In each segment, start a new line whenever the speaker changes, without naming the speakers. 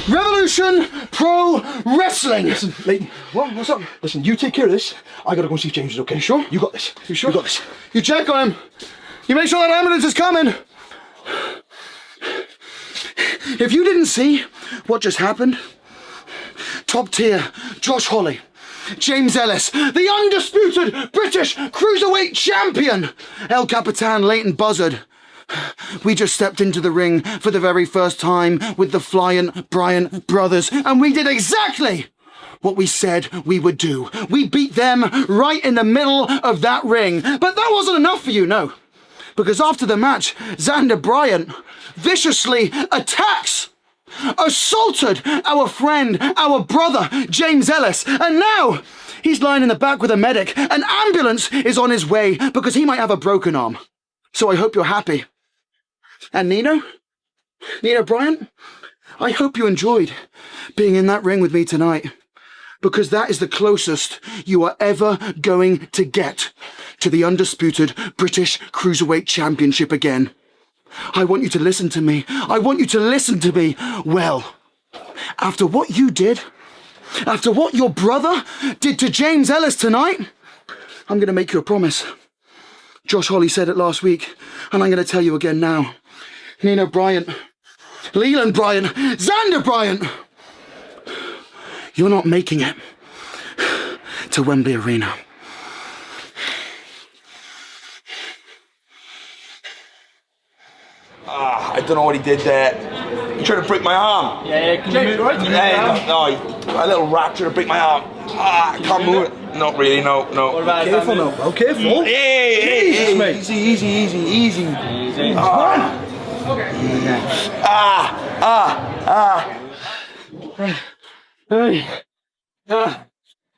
Revolution Pro Wrestling.
Listen, Leyton. What's up? Listen, you take care of this. I gotta go and see if James is okay. Sure? You got this.
You sure?
You got this.
You check on him. You make sure that ambulance is coming. If you didn't see what just happened, top tier Josh Holley, James Elis, the undisputed British Cruiserweight Champion, El Capitan Leyton Buzzard. We just stepped into the ring for the very first time with the flying Bryant Brothers, and we did exactly what we said we would do. We beat them right in the middle of that ring. But that wasn't enough for you, no. Because after the match, Xander Bryant viciously attacks, assaulted our friend, our brother, James Elis, and now he's lying in the back with a medic. An ambulance is on his way because he might have a broken arm. So I hope you're happy. And Nino Bryant, I hope you enjoyed being in that ring with me tonight, because that is the closest you are ever going to get to the undisputed British Cruiserweight Championship again. I want you to listen to me. I want you to listen to me. Well, after what you did, after what your brother did to James Elis tonight, I'm going to make you a promise. Josh Holley said it last week, and I'm going to tell you again now. Nino Bryant, Leland Bryant, Xander Bryant, you're not making it to Wembley Arena.
I don't know what he did there. He tried to break my arm.
Yeah, can you move right?
No, a little rat tried to break my arm. I can't move it. Not really, no.
What about
Careful now, bro. Careful.
Hey, easy.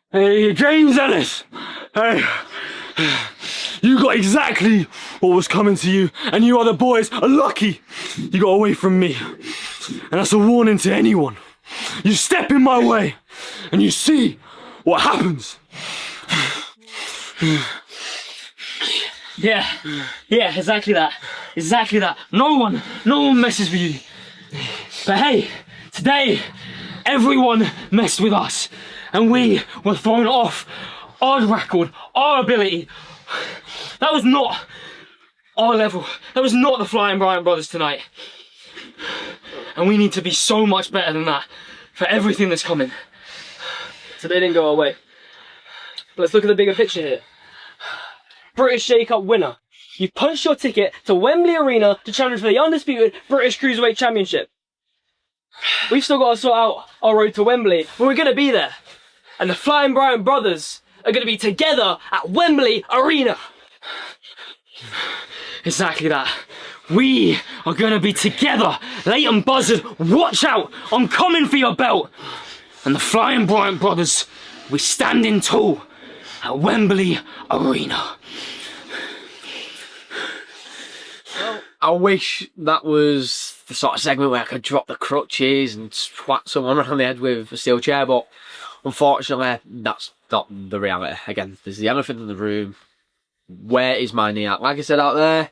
Hey, James Elis. Hey, you got exactly what was coming to you, and you other boys are lucky you got away from me. And that's a warning to anyone. You step in my way, and you see what happens. Yeah, exactly that. No one messes with you. But hey, today, everyone messed with us, and we were thrown off our record, our ability. That was not our level. That was not the Flying Bryant Brothers tonight. And we need to be so much better than that for everything that's coming.
So they didn't go away. But let's look at the bigger picture here. British Shake-Up winner. You punched your ticket to Wembley Arena to challenge for the undisputed British Cruiserweight Championship. We've still got to sort out our road to Wembley, but we're going to be there. And the Flying Bryant Brothers are going to be together at Wembley Arena.
Exactly that. We are going to be together. Leyton Buzzard, watch out. I'm coming for your belt. And the Flying Bryant Brothers, we standing tall at Wembley Arena.
I wish that was the sort of segment where I could drop the crutches and swat someone around the head with a steel chair, but unfortunately, that's not the reality. Again, there's the elephant in the room. Where is my knee at? Like I said out there,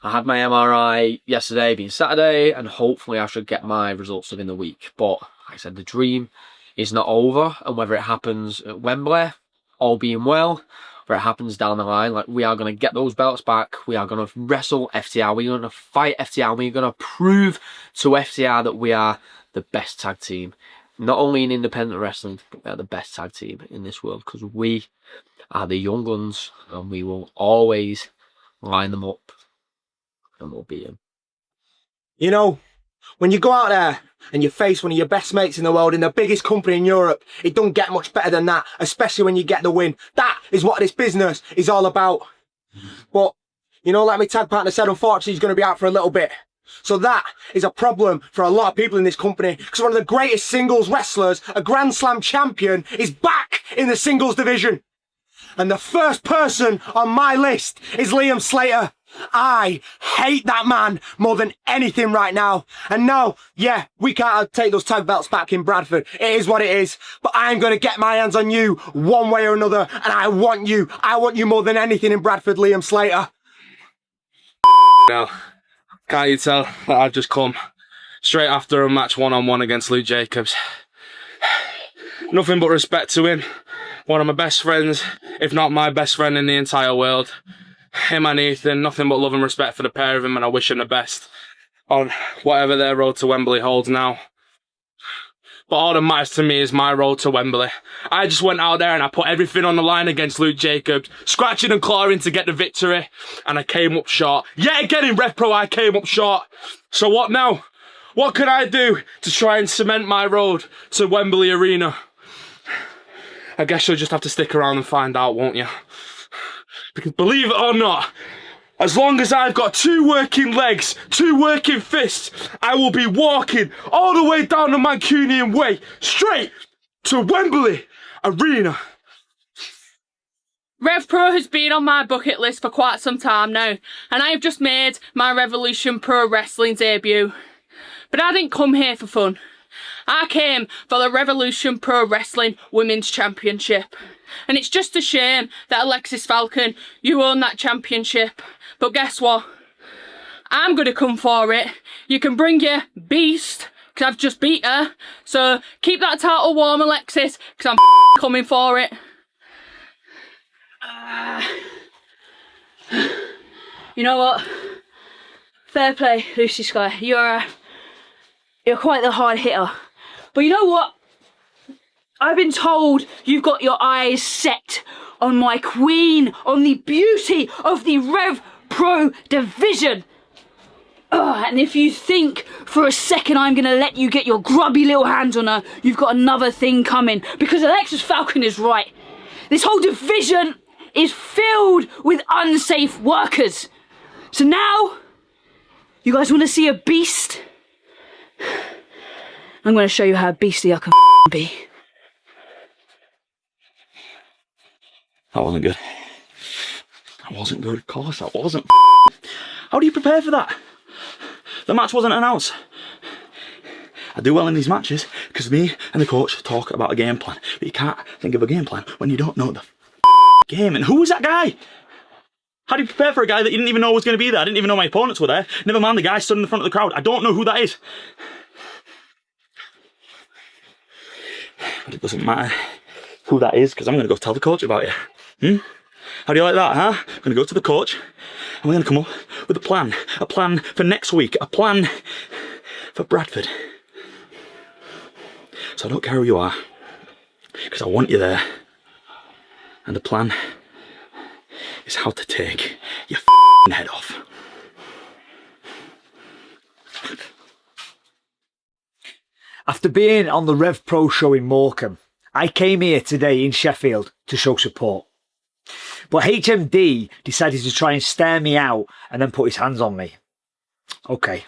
I had my MRI yesterday, being Saturday, and hopefully I should get my results within the week. But like I said, the dream is not over, and whether it happens at Wembley, all being well, where it happens down the line, like, we are going to get those belts back. We are going to wrestle FTR. We're going to fight FTR. We're going to prove to FTR that we are the best tag team, not only in independent wrestling, but we are the best tag team in this world, because we are the young guns, and we will always line them up, and we'll beat them.
You know, when you go out there and you face one of your best mates in the world in the biggest company in Europe, it don't get much better than that, especially when you get the win. That is what this business is all about. But, you know, like my tag partner said, unfortunately he's going to be out for a little bit. So that is a problem for a lot of people in this company, because one of the greatest singles wrestlers, a Grand Slam champion, is back in the singles division. And the first person on my list is Liam Slater. I hate that man more than anything right now. And no, yeah, we can't take those tag belts back in Bradford. It is what it is. But I'm going to get my hands on you one way or another. And I want you more than anything in Bradford, Liam Slater.
Now, can't you tell that I've just come
straight after a match one-on-one against Luke Jacobs. Nothing but respect to him. One of my best friends, if not my best friend in the entire world. Him and Ethan, nothing but love and respect for the pair of them, and I wish them the best on whatever their road to Wembley holds now. But all that matters to me is my road to Wembley. I just went out there and I put everything on the line against Luke Jacobs, scratching and clawing to get the victory, and I came up short. Yet again in Rev Pro I came up short. So what now? What can I do to try and cement my road to Wembley Arena? I guess you'll just have to stick around and find out, won't you? Because believe it or not, as long as I've got 2 working legs, 2 working fists, I will be walking all the way down the Mancunian Way, straight to Wembley Arena.
Rev Pro has been on my bucket list for quite some time now, and I have just made my Revolution Pro Wrestling debut. But I didn't come here for fun. I came for the Revolution Pro Wrestling Women's Championship. And it's just a shame that Alexis Falcon, you own that championship. But guess what? I'm going to come for it. You can bring your beast, because I've just beat her. So keep that title warm, Alexis, because I'm coming for it. You know what? Fair play, Lucy Skye. You're quite the hard hitter. But you know what? I've been told you've got your eyes set on my queen, on the beauty of the Rev Pro division. And if you think for a second I'm going to let you get your grubby little hands on her, you've got another thing coming. Because Alexis Falcon is right. This whole division is filled with unsafe workers. So now, you guys want to see a beast? I'm going to show you how beastly I can be.
That wasn't good. That wasn't good, of course that wasn't. How do you prepare for that? The match wasn't announced. I do well in these matches because me and the coach talk about a game plan, but you can't think of a game plan when you don't know the game. And who was that guy? How do you prepare for a guy that you didn't even know was going to be there? I didn't even know my opponents were there. Never mind the guy stood in the front of the crowd. I don't know who that is. But it doesn't matter who that is because I'm going to go tell the coach about it. How do you like that, huh? I'm going to go to the coach and we're going to come up with a plan for next week, a plan for Bradford. So I don't care who you are, because I want you there. And the plan is how to take your head off.
After being on the Rev Pro show in Morecambe, I came here today in Sheffield to show support. But HMD decided to try and stare me out and then put his hands on me. Okay.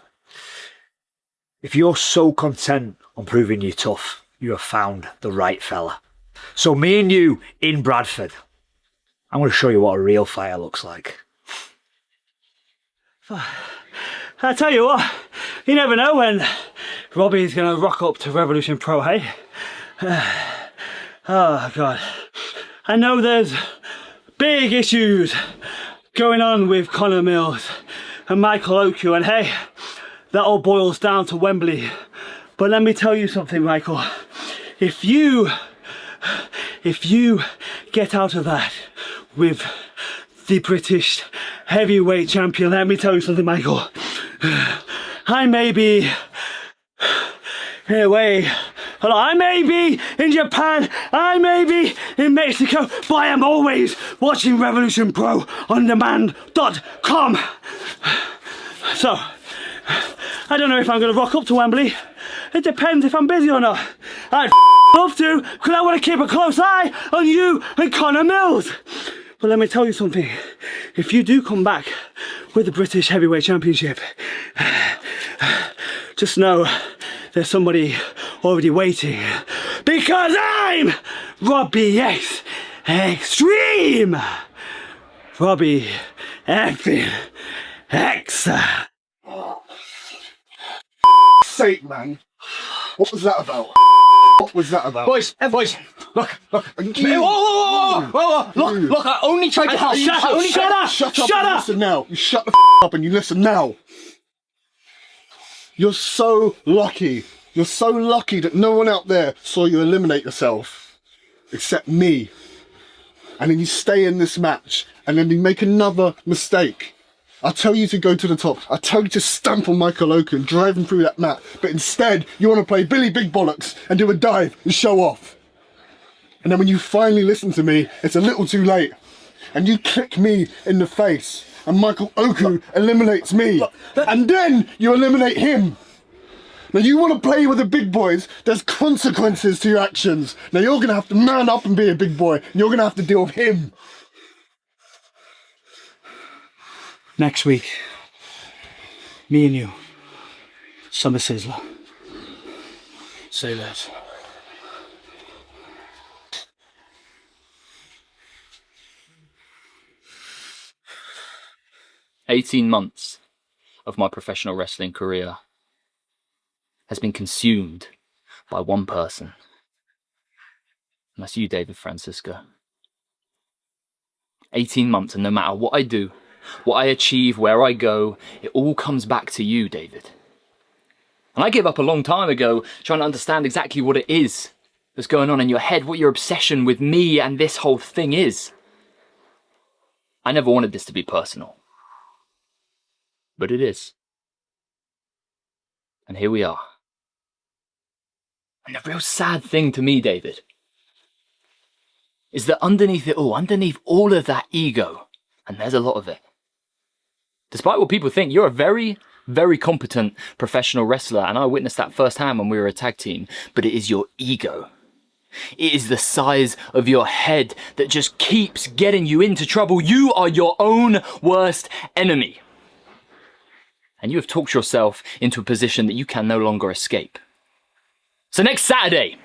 If you're so content on proving you're tough, you have found the right fella. So me and you in Bradford, I'm going to show you what a real fighter looks like.
I tell you what, you never know when Robbie's going to rock up to Revolution Pro, hey? Oh, God. I know there's big issues going on with Connor Mills and Michael Oku, and hey, that all boils down to Wembley. But let me tell you something, Michael. If you get out of that with the British heavyweight champion, let me tell you something, Michael. I may be away. I may be in Japan, I may be in Mexico, but I am always watching Revolution Pro on demand.com. So, I don't know if I'm going to rock up to Wembley. It depends if I'm busy or not. I'd love to, because I want to keep a close eye on you and Connor Mills. But let me tell you something. If you do come back with the British Heavyweight Championship, just know there's somebody already waiting. Because I'm Robbie X Extreme! Robbie effing X.
Sake, man. What was that about? What was that about?
Boys, look. Whoa, look, I only tried to help.
Shut up!
Shut up!
Listen now. You shut the up and you listen now.
You're so lucky. You're so lucky that no one out there saw you eliminate yourself, except me. And then you stay in this match, and then you make another mistake. I tell you to go to the top. I tell you to stamp on Michael Oaken and drive him through that mat. But instead, you want to play Billy Big Bollocks and do a dive and show off. And then when you finally listen to me, it's a little too late. And you kick me in the face. And Michael Oku eliminates me. And then you eliminate him. Now you want to play with the big boys, there's consequences to your actions. Now you're going to have to man up and be a big boy. And you're going to have to deal with him.
Next week, me and you, Summer Sizzler. Say less.
"18 months of my professional wrestling career has been consumed by one person. And that's you, David Francisco. 18 months, and no matter what I do, what I achieve, where I go, it all comes back to you, David. And I gave up a long time ago trying to understand exactly what it is that's going on in your head, what your obsession with me and this whole thing is. I never wanted this to be personal. But it is. And here we are. And the real sad thing to me, David, is that underneath it all, underneath all of that ego, and there's a lot of it, despite what people think, you're a very, very competent professional wrestler, and I witnessed that firsthand when we were a tag team, but it is your ego. It is the size of your head that just keeps getting you into trouble. You are your own worst enemy. And you have talked yourself into a position that you can no longer escape. So next Saturday,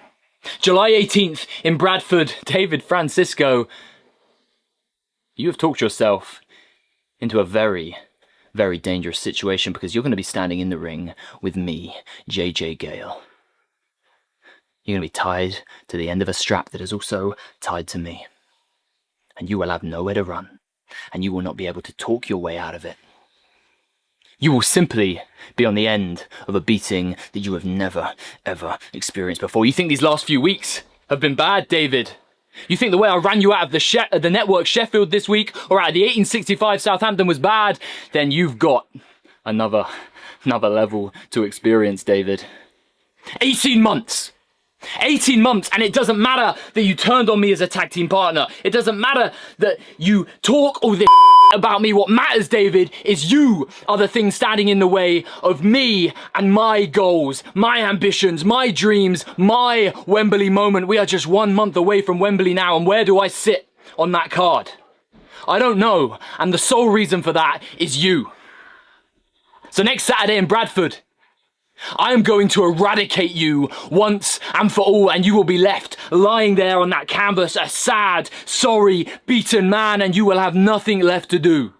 July 18th in Bradford, David Francisco, you have talked yourself into a very, very dangerous situation, because you're going to be standing in the ring with me, JJ Gale. You're going to be tied to the end of a strap that is also tied to me. And you will have nowhere to run, and you will not be able to talk your way out of it. You will simply be on the end of a beating that you have never, ever experienced before. You think these last few weeks have been bad, David? You think the way I ran you out of the network Sheffield this week, or out of the 1865 Southampton was bad? Then you've got another level to experience, David. 18 months! 18 months, and it doesn't matter that you turned on me as a tag team partner. It doesn't matter that you talk all this about me. What matters, David, is you are the thing standing in the way of me and my goals, my ambitions, my dreams, my Wembley moment. We are just 1 month away from Wembley now, and where do I sit on that card? I don't know, and the sole reason for that is you. So next Saturday in Bradford, I am going to eradicate you once and for all, and you will be left lying there on that canvas, a sad, sorry, beaten man, and you will have nothing left to do.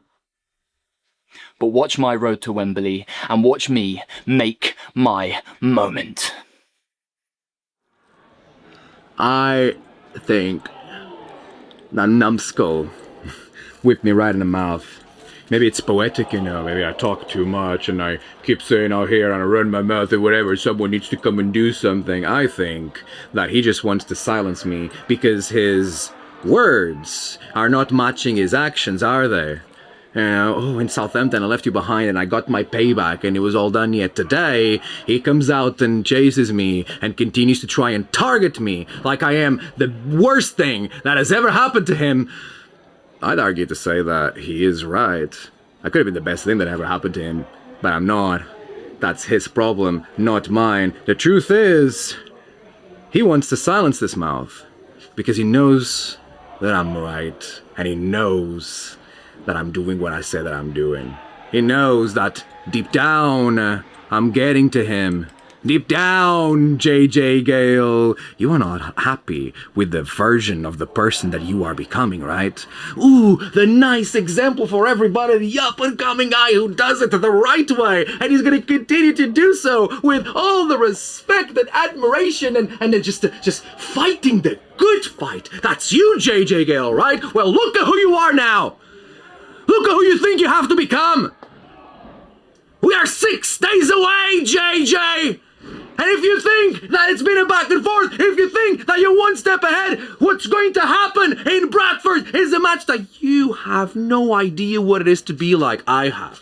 But watch my road to Wembley, and watch me make my moment.
I think that numbskull whipped me right in the mouth. Maybe it's poetic, you know, maybe I talk too much and I keep saying out here and I run my mouth or whatever, someone needs to come and do something. I think that he just wants to silence me because his words are not matching his actions, are they? You know, oh, in Southampton I left you behind and I got my payback and it was all done, yet today he comes out and chases me and continues to try and target me like I am the worst thing that has ever happened to him. I'd argue to say that he is right. I could have been the best thing that ever happened to him, but I'm not. That's his problem, not mine. The truth is, he wants to silence this mouth because he knows that I'm right, and he knows that I'm doing what I say that I'm doing. He knows that deep down, I'm getting to him. Deep down, JJ Gale, you are not happy with the version of the person that you are becoming, right? Ooh, the nice example for everybody, the up-and-coming guy who does it the right way, and he's gonna continue to do so with all the respect and admiration and then just fighting the good fight. That's you, JJ Gale, right? Well, look at who you are now! Look at who you think you have to become! We are 6 days away me, JJ! And if you think that it's been a back and forth, if you think that you're one step ahead, what's going to happen in Bradford is a match that you have no idea what it is to be like I have.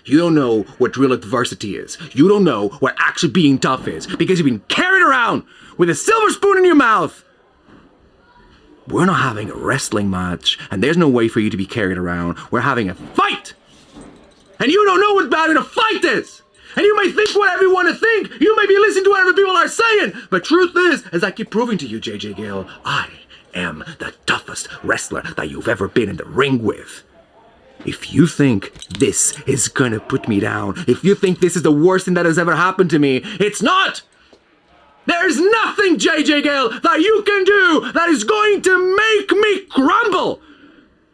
You don't know what real adversity is. You don't know what actually being tough is, because you've been carried around with a silver spoon in your mouth. We're not having a wrestling match, and there's no way for you to be carried around. We're having a fight! And you don't know what bad in a fight is! And you may think whatever you want to think. You may be listening to whatever people are saying. But truth is, as I keep proving to you, JJ Gale, I am the toughest wrestler that you've ever been in the ring with. If you think this is gonna put me down, if you think this is the worst thing that has ever happened to me, it's not! There's nothing, JJ Gale, that you can do that is going to make me crumble!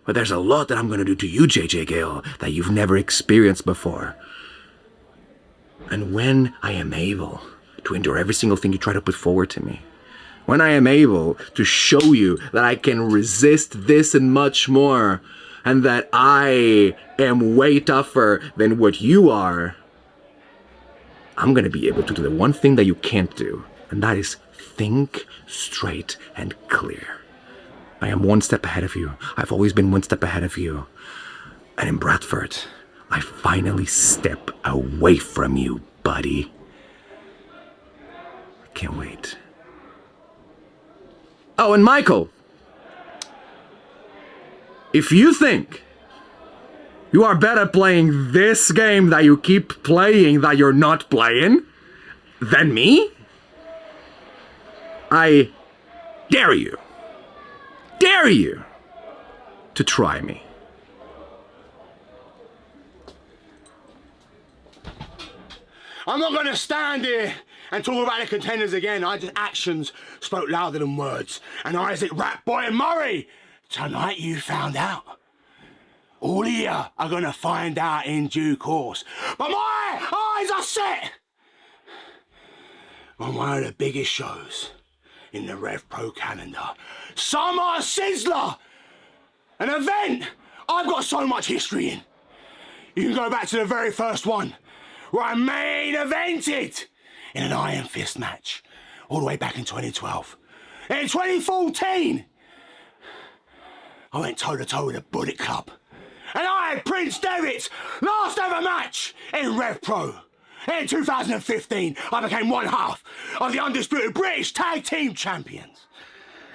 But there's a lot that I'm gonna do to you, JJ Gale, that you've never experienced before. And when I am able to endure every single thing you try to put forward to me, when I am able to show you that I can resist this and much more, and that I am way tougher than what you are, I'm gonna be able to do the one thing that you can't do, and that is think straight and clear. I am one step ahead of you. I've always been one step ahead of you. And in Bradford, I finally step away from you, buddy. I can't wait. Oh, and Michael, if you think you are better playing this game that you keep playing that you're not playing than me, I dare you to try me.
I'm not going to stand here and talk about the contenders again. Actions spoke louder than words. And Isaac, Ratboy and Murray, tonight you found out. All of you are going to find out in due course. But my eyes are set on one of the biggest shows in the Rev Pro calendar. Summer Sizzler! An event I've got so much history in. You can go back to the very first one, where I main evented in an Iron Fist match, all the way back in 2012. In 2014, I went toe-to-toe with the Bullet Club, and I had Prince Devitt's last ever match in Rev Pro. In 2015, I became one half of the undisputed British Tag Team Champions.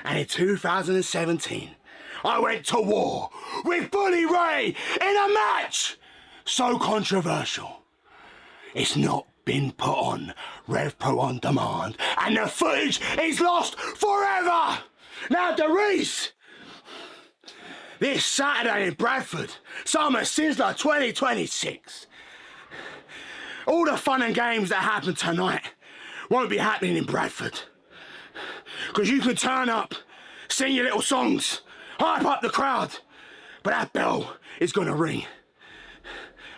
And in 2017, I went to war with Bully Ray in a match so controversial, it's not been put on Rev Pro On Demand, and the footage is lost forever! Now, Derice, this Saturday in Bradford, Summer Sizzler 2026. All the fun and games that happen tonight won't be happening in Bradford. Because you can turn up, sing your little songs, hype up the crowd, but that bell is going to ring.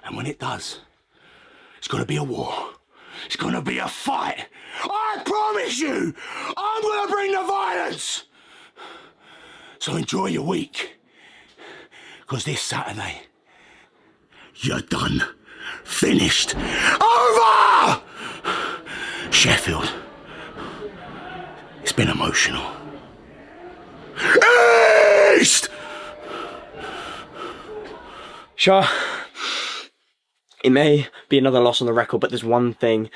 And when it does, it's going to be a war. It's going to be a fight. I promise you, I'm going to bring the violence. So enjoy your week. Because this Saturday, you're done. Finished. Over! Sheffield. It's been emotional. East!
Sha, it may be another loss on the record, but there's one thing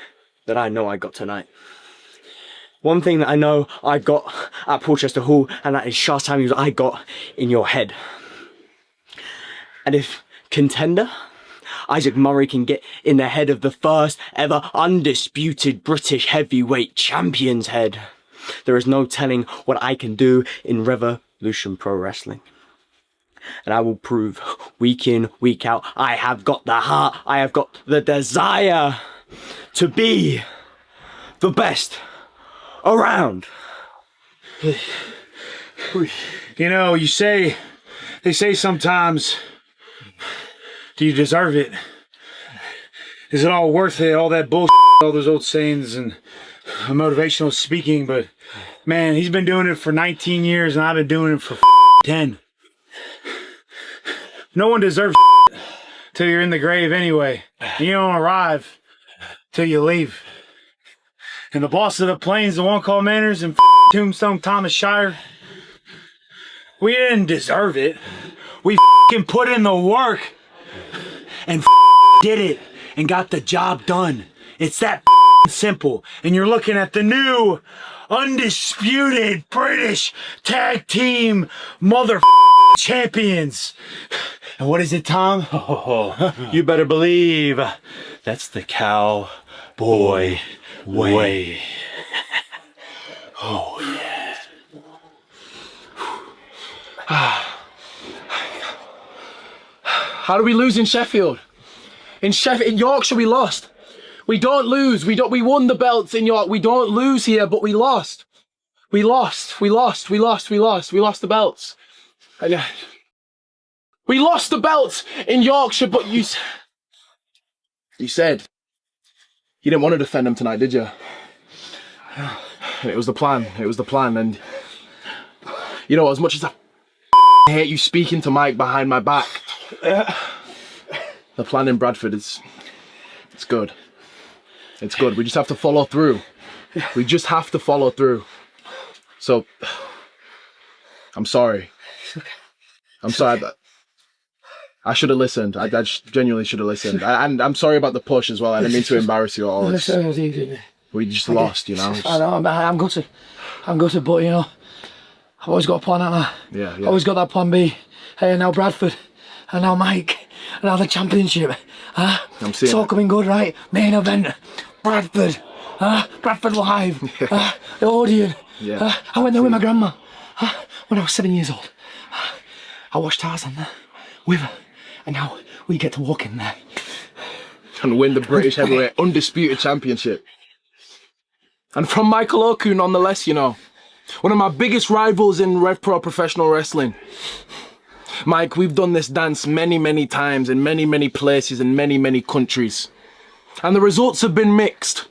that I know I got tonight. One thing that I know I got at Porchester Hall, and that is Sha Samuels I got in your head. And if contender Isaac Murray can get in the head of the first ever undisputed British heavyweight champion's head, there is no telling what I can do in Revolution Pro Wrestling. And I will prove week in, week out, I have got the heart, I have got the desire to be the best around.
You know, they say sometimes, do you deserve it? Is it all worth it? All that bullshit, all those old sayings and motivational speaking, but man, he's been doing it for 19 years and I've been doing it for 10. No one deserves till you're in the grave anyway. You don't arrive till you leave. And the boss of the Plains, the one called Manners and Tombstone Thomas Shire, we didn't deserve it. We put in the work and did it and got the job done. It's that simple. And you're looking at the new undisputed British tag team mother champions. And what is it, Tom?
Oh, you better believe that's the Cowboy Way. Oh, yeah.
How do we lose in Sheffield? In Yorkshire, we lost. We don't lose. We won the belts in York. We don't lose here, but we lost. We lost the belts. And, we lost the belts in Yorkshire, but you said you didn't want to defend them tonight, did you? It was the plan. And you know, as much as I hate you speaking to Mike behind my back, the plan in Bradford it's good. It's good. We just have to follow through. So, I'm sorry. But I should have listened. I genuinely should have listened. And I'm sorry about the push as well. I didn't mean to embarrass you all. We just lost, you know.
I know. I'm gutted, but you know, I've always got a plan, haven't I?
Yeah.
I've always got that plan B. Hey, and now Bradford, and now Mike, and now the championship.
I'm seeing
it's all coming good, right? Main event, Bradford. Bradford Live. The Odeon.
Yeah.
I went there with my grandma when I was 7 years old. I watched Tarzan there with her, and now we get to walk in there
and win the British Heavyweight Undisputed Championship. And from Michael Oku, nonetheless, you know, one of my biggest rivals in Rev Pro professional wrestling. Mike, we've done this dance many, many times in many, many places in many, many countries. And the results have been mixed.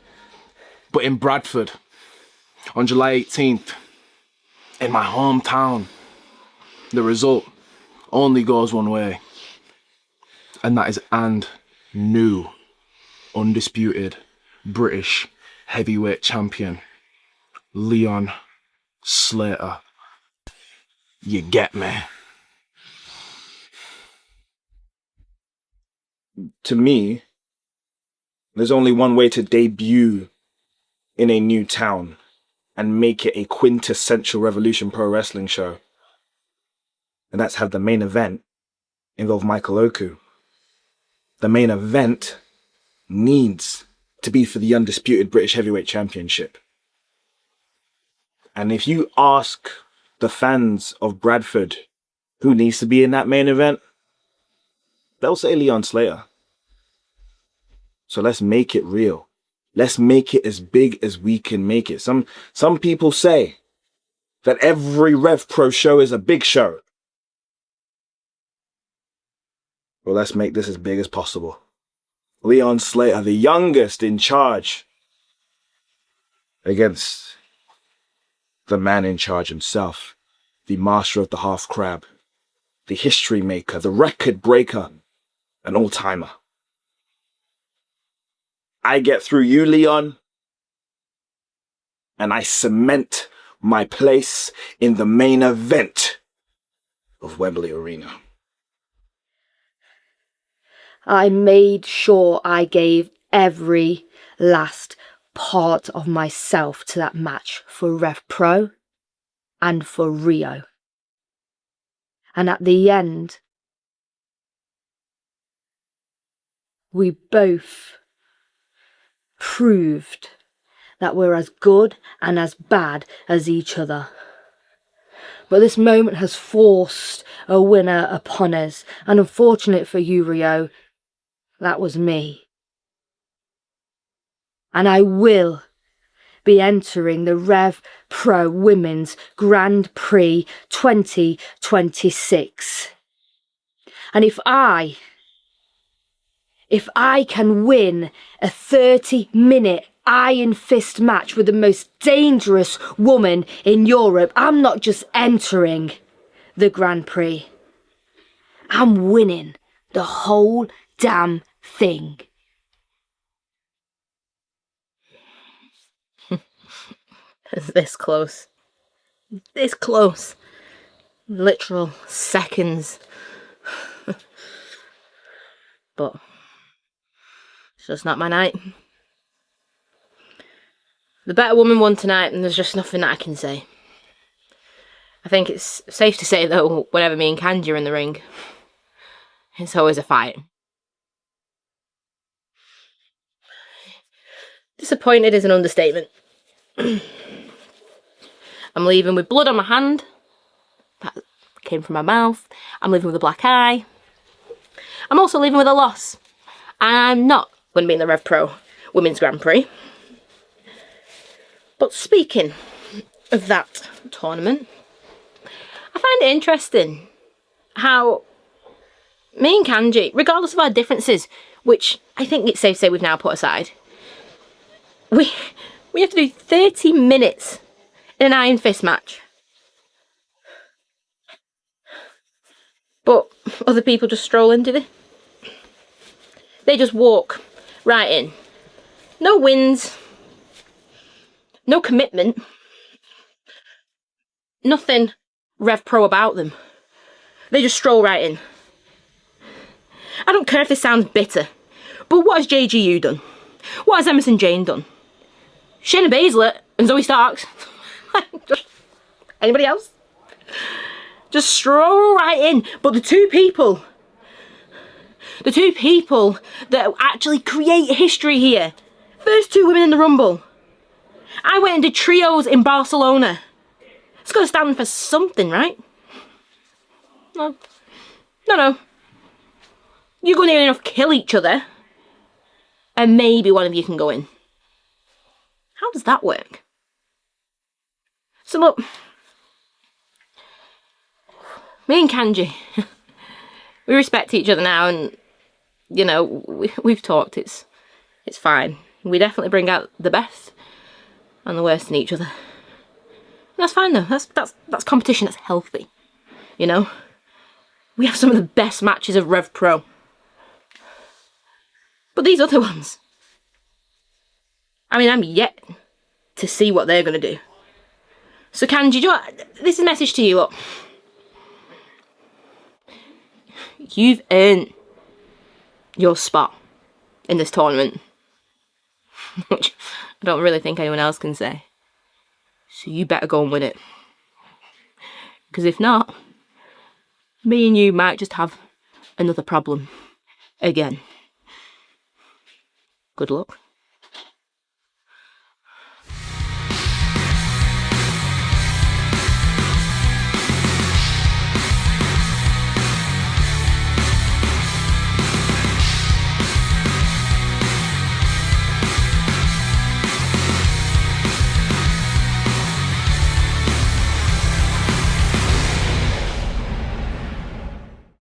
But in Bradford, on July 18th, in my hometown, the result only goes one way. And that is new, undisputed British heavyweight champion, Leon Slater. You get me?
To me, there's only one way to debut in a new town and make it a quintessential Revolution Pro Wrestling show. And that's have the main event involve Michael Oku. The main event needs to be for the undisputed British Heavyweight Championship. And if you ask the fans of Bradford who needs to be in that main event, they'll say Leon Slater. So let's make it real. Let's make it as big as we can make it. Some people say that every Rev Pro show is a big show. Well, let's make this as big as possible. Leon Slater, the youngest in charge, against the man in charge himself, the master of the half crab, the history maker, the record breaker, an all-timer. I get through you, Leon, and I cement my place in the main event of Wembley Arena.
I made sure I gave every last part of myself to that match for Rev Pro and for Rhio. And at the end, we both proved that we're as good and as bad as each other. But this moment has forced a winner upon us, and unfortunate for you, Rhio, that was me. And I will be entering the Rev Pro Women's Grand Prix 2026. And if I can win a 30-minute iron fist match with the most dangerous woman in Europe, I'm not just entering the Grand Prix. I'm winning the whole damn thing. This close. This close. Literal seconds. But it's just not my night. The better woman won tonight, and there's just nothing that I can say. I think it's safe to say, though, whenever me and Kanji are in the ring, it's always a fight. Disappointed is an understatement. I'm leaving with blood on my hand. That came from my mouth. I'm leaving with a black eye. I'm also leaving with a loss. I'm not going to be in the Rev Pro Women's Grand Prix. But speaking of that tournament, I find it interesting how me and Kanji, regardless of our differences, which I think it's safe to say we've now put aside, we have to do 30 minutes in an Iron Fist match. But other people just stroll in, do they? They just walk right in. No wins. No commitment. Nothing Rev Pro about them. They just stroll right in. I don't care if this sounds bitter, but what has JGU done? What has Emerson Jane done? Shayna Baszler and Zoe Starks? Anybody else? Just stroll right in. But the two people that actually create history here, first two women in the Rumble. I went and did trios in Barcelona. It's got to stand for something, right? No. You're going to near enough kill each other, and maybe one of you can go in. How does that work? So look, me and Kanji, we respect each other now, and you know, we've talked. It's fine. We definitely bring out the best and the worst in each other. And that's fine though. That's competition. That's healthy. You know, we have some of the best matches of Rev Pro. But these other ones, I mean, I'm yet to see what they're going to do. So Kanji, do you know what? This is a message to you. Look, you've earned your spot in this tournament, which I don't really think anyone else can say. So you better go and win it. Because if not, me and you might just have another problem again. Good luck.